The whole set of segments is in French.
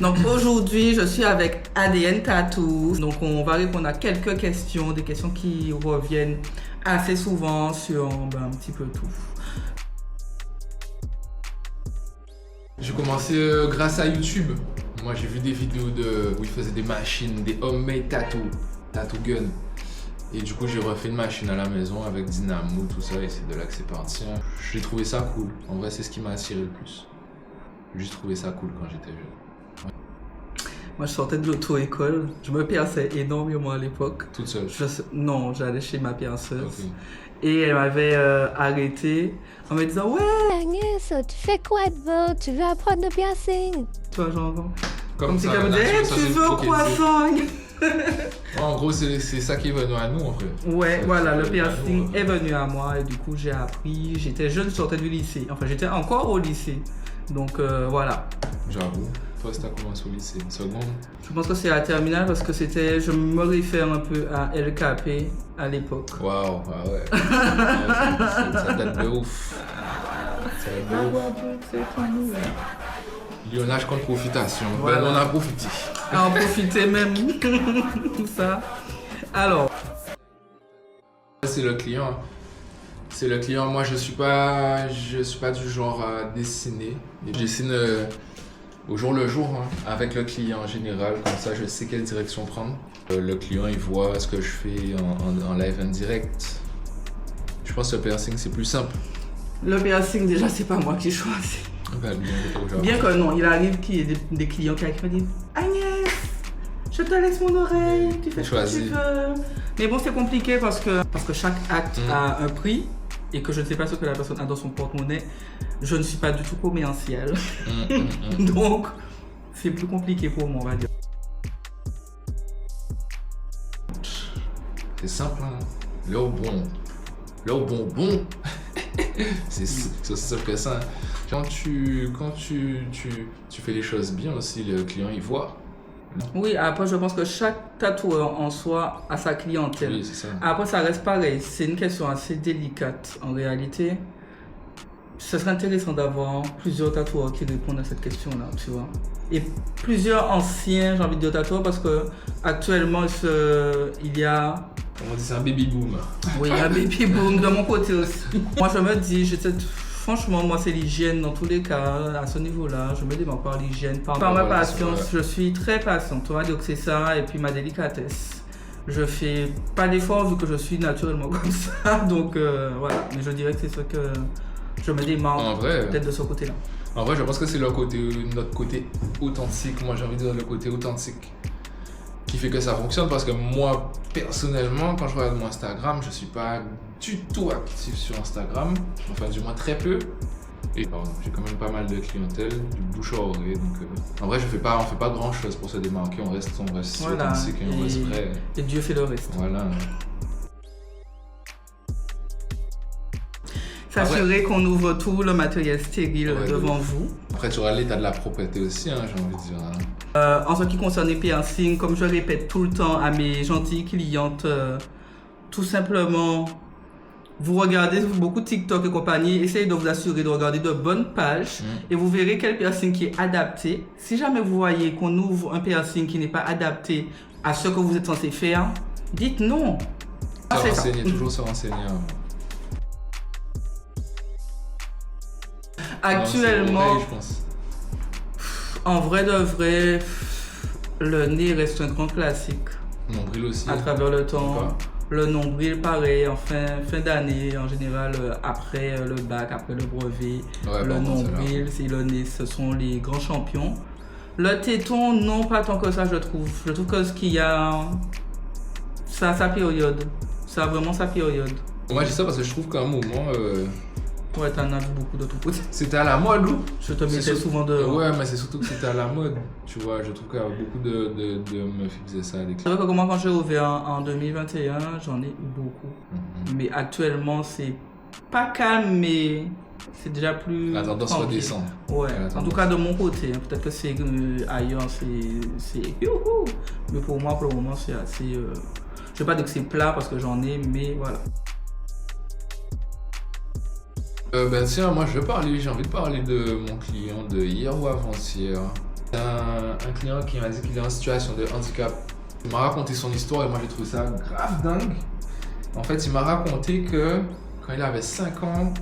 Donc aujourd'hui, je suis avec ADN Tattoo. Donc on va répondre à quelques questions, des questions qui reviennent assez souvent sur un petit peu tout. J'ai commencé grâce à YouTube. Moi j'ai vu des vidéos où ils faisaient des machines, des homemade tattoo gun. Et du coup j'ai refait une machine à la maison avec dynamo, tout ça, et c'est de là que c'est parti. J'ai trouvé ça cool. En vrai c'est ce qui m'a attiré le plus. J'ai juste trouvé ça cool quand j'étais jeune. Moi je sortais de l'auto-école, je me perçais énormément à l'époque. Toute seule? Non, j'allais chez ma perceuse. Okay. Et elle m'avait arrêté en me disant ouais Agnès, tu fais quoi de beau? Tu veux apprendre le piercing? Tu vois genre Comme c'est ça, comme là, tu veux croissant. En gros c'est ça qui est venu à nous en fait. Ouais, Ça, voilà, le piercing est venu à moi et du coup j'ai appris. J'étais jeune, je sortais du lycée. Enfin, j'étais encore au lycée. Donc voilà. J'avoue. Toi, c'était commencé au lycée, seconde? Je pense que c'est à la terminale parce que je me réfère un peu à LKP à l'époque. Waouh, ah ouais. Ça date de ouf. Ça date de ouf. Lionnage contre profitation. Voilà. Ben, on a profité. À en profiter même. Ça. Alors. C'est le client. C'est le client. Moi, je suis pas du genre à dessiner. Je dessine au jour le jour, hein, avec le client en général. Comme ça, je sais quelle direction prendre. Le client, il voit ce que je fais en live, en direct. Je pense que le piercing, c'est plus simple. Le piercing, déjà, c'est pas moi qui choisis. Ben, Bien que non, il arrive qu'il y ait des clients qui me disent Agnès, je te laisse mon oreille, tu fais ce que tu veux. Mais bon, c'est compliqué parce que chaque acte a un prix et que je ne sais pas ce que la personne a dans son porte-monnaie. Je ne suis pas du tout commercial. Donc, c'est plus compliqué pour moi, on va dire. C'est simple, hein. L'eau bonbon. C'est aussi simple que ça. Quand tu fais les choses bien aussi, le client il voit. Oui, après je pense que chaque tatoueur en soi a sa clientèle. Oui, c'est ça. Après ça reste pareil, c'est une question assez délicate en réalité. Ce serait intéressant d'avoir plusieurs tatoueurs qui répondent à cette question-là, tu vois. Et plusieurs anciens, j'ai envie de dire tatoueurs, parce que actuellement il y a... On dit c'est un baby boom. Oui, il y a un baby boom de mon côté aussi. Moi je me dis, franchement, moi c'est l'hygiène dans tous les cas, à ce niveau-là, je me démarque par l'hygiène, par ma patience, je suis très patiente, tu vois, donc c'est ça, et puis ma délicatesse. Je fais pas d'efforts vu que je suis naturellement comme ça, donc voilà, mais je dirais que c'est ce que je me démarque peut-être de ce côté-là. En vrai, je pense que c'est notre côté authentique, moi j'ai envie de dire le côté authentique qui fait que ça fonctionne, parce que moi personnellement quand je regarde mon Instagram, je suis pas du tout actif sur Instagram, enfin du moins très peu, et j'ai quand même pas mal de clientèle, du bouche à oreille, donc en vrai on fait pas grand chose pour se démarquer, on reste voilà, authentique et on reste vrai. Et Dieu fait le reste. Voilà. S'assurer qu'on ouvre tout le matériel stérile devant vous. Après tu auras l'état de la propreté aussi, hein, j'ai envie de dire. En ce qui concerne les piercings, comme je répète tout le temps à mes gentilles clientes, tout simplement, vous regardez beaucoup de TikTok et compagnie, essayez de vous assurer de regarder de bonnes pages et vous verrez quel piercing qui est adapté. Si jamais vous voyez qu'on ouvre un piercing qui n'est pas adapté à ce que vous êtes censé faire, dites non. Toujours se renseigner. Actuellement, je pense. En vrai de vrai, le nez reste un grand classique. Nombril aussi. À travers le temps. Le nombril, pareil, en fin d'année, en général, après le bac, après le brevet. Le nombril, c'est le nez, ce sont les grands champions. Le téton, non, pas tant que ça, je trouve. Je trouve que ce qu'il y a, ça a sa période. Ça a vraiment sa période. Moi, je dis ça parce que je trouve qu'à un moment... Ouais, t'en as vu beaucoup de tout côté. C'était à la mode, ou? Je te mettais souvent dehors. Ouais, mais c'est surtout que c'était à la mode. Tu vois, je trouve qu'il y a beaucoup de meufs qui faisaient ça. C'est vrai que moi, quand j'ai ouvert en 2021, j'en ai eu beaucoup. Mais actuellement, c'est pas calme, mais c'est déjà plus... La tendance redescend. Ouais, en tout cas de mon côté. Peut-être que c'est ailleurs, c'est youhou. Mais pour moi, pour le moment, c'est assez... je vais pas dire que c'est plat parce que j'en ai, mais voilà. Ben tiens, moi j'ai envie de parler de mon client de hier ou avant-hier. Un client qui m'a dit qu'il est en situation de handicap. Il m'a raconté son histoire et moi j'ai trouvé ça grave dingue. En fait, il m'a raconté que quand il avait 5 ans,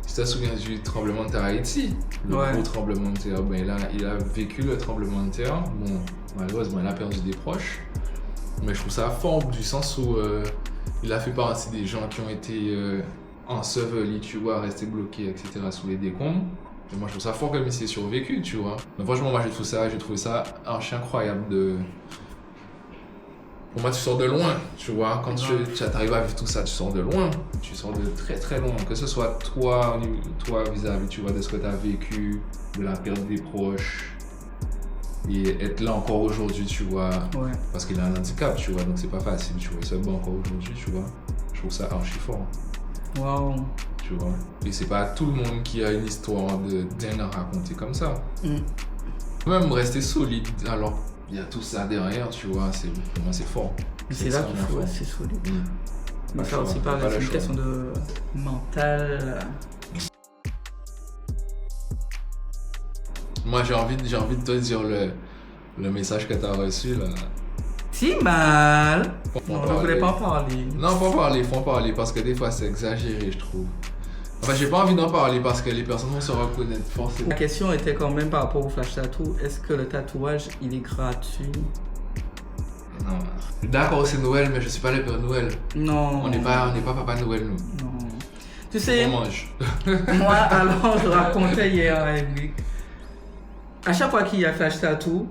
tu te souviens du tremblement de terre à Haïti, le gros tremblement de terre, ben, il a vécu le tremblement de terre. Bon, malheureusement, il a perdu des proches. Mais je trouve ça fort du sens où il a fait partie des gens qui ont été ensevelis, tu vois, restés bloqués, etc. sous les décombres. Et moi, je trouve ça fort comme il s'est survécu, tu vois. Donc franchement, moi, j'ai trouvé ça archi incroyable de... Pour moi, tu sors de loin, tu vois. Quand tu arrives à vivre tout ça, tu sors de loin. Tu sors de très très loin. Que ce soit toi vis-à-vis, tu vois, de ce que tu as vécu, de la perte des proches. Et être là encore aujourd'hui, tu vois. Ouais. Parce qu'il a un handicap, tu vois. Donc c'est pas facile, tu vois. Il se bat encore aujourd'hui, tu vois. Je trouve ça archi fort. Waouh. Tu vois. Et c'est pas tout le monde qui a une histoire de dingue à raconter comme ça. Même rester solide, alors il y a tout ça derrière, tu vois, pour moi c'est fort. C'est là qu'il faut rester solide. Mais ça aussi parle d'une question de mental. Moi j'ai envie de te dire le message que tu as reçu là. Si mal. Non, je voulais pas en parler. Non, faut en parler parce que des fois c'est exagéré, je trouve. Enfin, j'ai pas envie d'en parler parce que les personnes vont se reconnaître forcément. La question était quand même par rapport au flash tattoo. Est-ce que le tatouage, il est gratuit? Non. D'accord, c'est Noël, mais je suis pas le Père Noël. Non. On n'est pas Papa Noël, nous. Non. Tu sais, on mange. Moi, alors, je racontais hier à Eric. À chaque fois qu'il y a flash tattoo,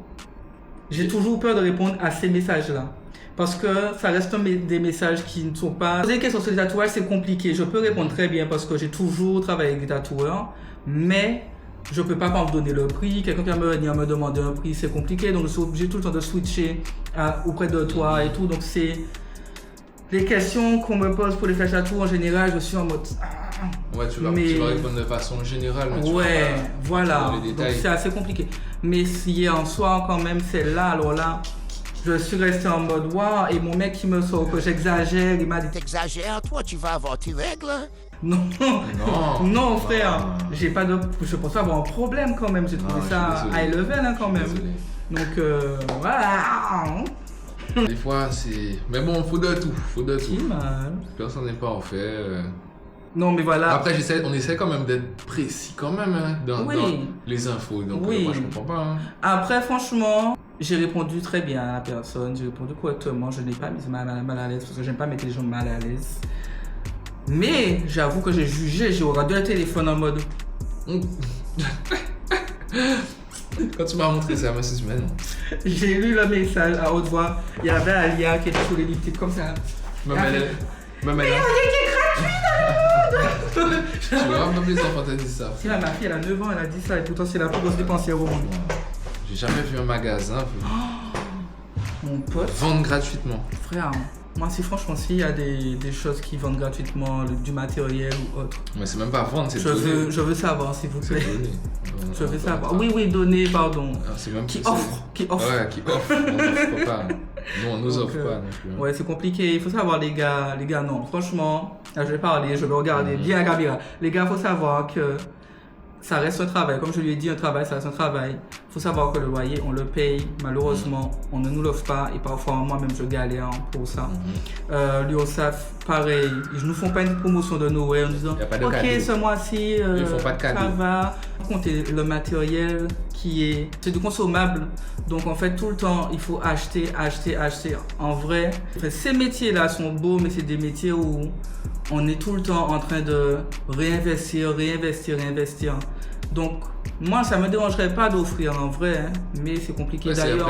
j'ai toujours peur de répondre à ces messages-là. Parce que ça reste des messages qui ne sont pas... Poser des questions sur les tatouages, c'est compliqué. Je peux répondre très bien parce que j'ai toujours travaillé avec des tatoueurs. Mais je ne peux pas me donner le prix. Quelqu'un qui va venir me demander un prix, c'est compliqué. Donc je suis obligé tout le temps de switcher auprès de toi et tout. Donc c'est... Les questions qu'on me pose pour les flash tattoos, en général, je suis en mode... Ouais, tu vas répondre de façon générale. Mais ouais, voilà. Donc c'est assez compliqué. Mais si en soi, quand même, celle-là, alors là... Je suis resté en mode waouh, et mon mec qui me sort que j'exagère, il m'a dit t'exagères, toi tu vas avoir tes règles. Non frère, j'ai pas de, je pense pas avoir un problème quand même, j'ai trouvé ça high level hein, quand même. Désolé. Donc voilà. Des fois c'est, mais bon faut de tout. Mal. Personne n'est pas en fait. Non mais voilà. Après on essaie quand même d'être précis quand même hein, dans les infos, donc moi je comprends pas. Hein. Après franchement. J'ai répondu très bien à la personne, j'ai répondu correctement, je n'ai pas mis mal à l'aise parce que j'aime pas mettre les gens mal à l'aise. Mais j'avoue que j'ai jugé, j'ai regardé le téléphone en mode... Quand tu m'as montré ça, je me suis dit, mais non. J'ai lu le message à haute voix, il y avait Alia qui était sur les lifts comme ça. Mais on est gratuit dans le monde. Tu vois, même les enfants t'ont dit ça. Si ma fille elle a 9 ans, elle a dit ça et pourtant c'est la plus grosse dépensière au monde. J'ai jamais vu un magasin mon pote vendre gratuitement. Frère, moi si franchement s'il y a des choses qui vendent gratuitement, du matériel ou autre. Mais c'est même pas vendre, c'est donner. Je veux savoir s'il vous plaît. Je veux savoir. Oui, donner, pardon. C'est même qui offre. Ouais, qui offre. On n'offre pas. Nous, on nous offre pas non plus. Ouais, c'est compliqué. Il faut savoir les gars, non. Franchement, là, je vais parler, je vais regarder bien la caméra. Les gars, il faut savoir que ça reste un travail. Comme je lui ai dit, un travail, ça reste un travail. Il faut savoir que le loyer, on le paye. Malheureusement, on ne nous l'offre pas. Et parfois, moi-même, je galère pour ça. L'URSSAF, pareil. Ils ne nous font pas une promotion de Noël en disant ok, ce mois-ci, ça va. Compter le matériel c'est du consommable. Donc, en fait, tout le temps, il faut acheter. En vrai, ces métiers-là sont beaux, mais c'est des métiers où on est tout le temps en train de réinvestir. Donc, moi, ça ne me dérangerait pas d'offrir en vrai, hein, mais c'est compliqué d'ailleurs.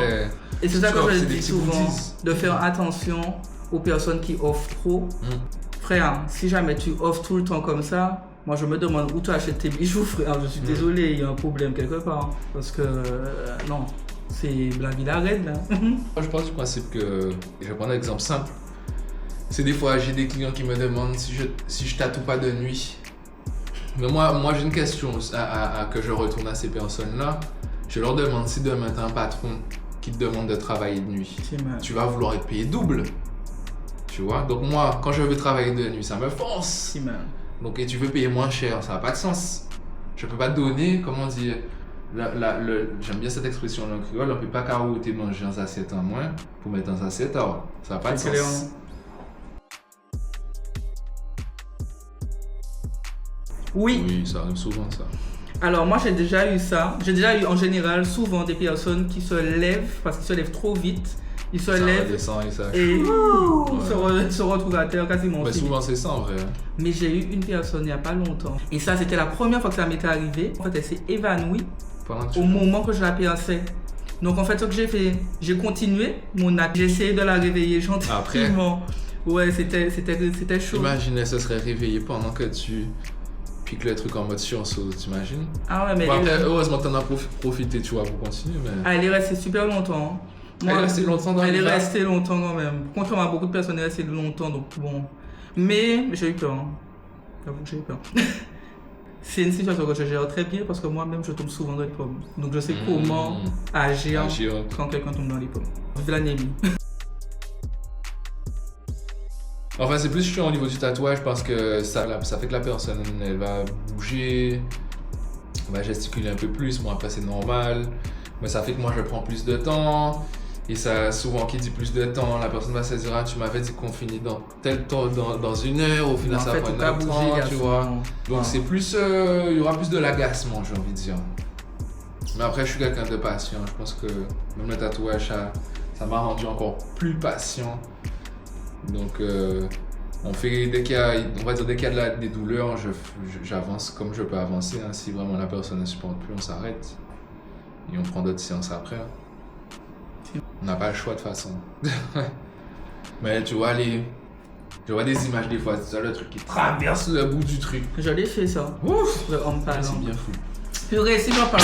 Et c'est ça que je dis souvent, de faire attention aux personnes qui offrent trop. Frère, si jamais tu offres tout le temps comme ça, moi je me demande où tu achètes tes bijoux, frère. Je suis désolé, il y a un problème quelque part. Parce que, non, c'est la vie d'arrête là. Moi, je pense du principe que, je vais prendre un exemple simple. C'est des fois, j'ai des clients qui me demandent si je tatoue pas de nuit. Mais moi j'ai une question que je retourne à ces personnes-là. Je leur demande si demain tu as un patron qui te demande de travailler de nuit. Tu vas vouloir être payé double. Tu vois? Donc moi, quand je veux travailler de nuit, ça me force. Donc et tu veux payer moins cher, ça n'a pas de sens. Je peux pas te donner, comment dire, J'aime bien cette expression en créole, on ne peut pas carotter manger dans assiette en moins pour mettre dans assiette alors. Ça n'a pas de C'est clair. sens. Oui, ça arrive souvent ça. Alors moi j'ai déjà eu ça. J'ai déjà eu en général souvent des personnes qui se lèvent parce qu'ils se lèvent trop vite. Ils se Ça lèvent redescend et ça. et Ouais. se retrouvent à terre quasiment Mais aussi. souvent c'est ça en vrai. Mais j'ai eu une personne il n'y a pas longtemps. Et ça c'était la première fois que ça m'était arrivé. En fait elle s'est évanouie Pendant que tu... au moment que je la pensais. Donc en fait ce que j'ai fait, j'ai continué mon acte. J'ai essayé de la réveiller gentiment. Ouais c'était chaud. Imaginez, ce serait réveillé pendant que tu piques le truc en mode sursaut, t'imagines? Ah ouais mais Bon, après, heureusement t'en as profité, tu vois, pour continuer, mais... elle est restée super longtemps. Elle est restée longtemps dans Elle est les restée longtemps quand même. Contrairement à beaucoup de personnes, elle est restée longtemps, donc bon. Mais j'ai eu peur. Hein. J'avoue que j'ai eu peur. C'est une situation que je gère très bien parce que moi-même je tombe souvent dans les pommes. Donc je sais comment agir quand quelqu'un tombe dans les pommes. Vive l'anémie. Enfin, c'est plus chiant au niveau du tatouage parce que ça fait que la personne, elle va bouger, elle va gesticuler un peu plus. Bon, après, c'est normal. Mais ça fait que moi, je prends plus de temps. Et ça, souvent, qui dit plus de temps, la personne va se dire, ah, tu m'avais dit qu'on finit dans tel temps, dans 1 heure. Au final, ça prend 1 heure 30, tu vois. Donc, c'est plus, il y aura plus de l'agacement, j'ai envie de dire. Mais après, je suis quelqu'un de patient. Je pense que même le tatouage, ça m'a rendu encore plus patient. Donc, on fait, dès qu'il y a des douleurs, j'avance comme je peux avancer. Hein. Si vraiment la personne ne supporte plus, on s'arrête. Et on prend d'autres séances après. On n'a pas le choix de toute façon. Mais tu vois, je vois des images des fois, c'est le truc qui traverse le bout du truc. Je l'ai fait ça. Ouf! En me parlant. C'est bien fou. Purée, si j'en parle.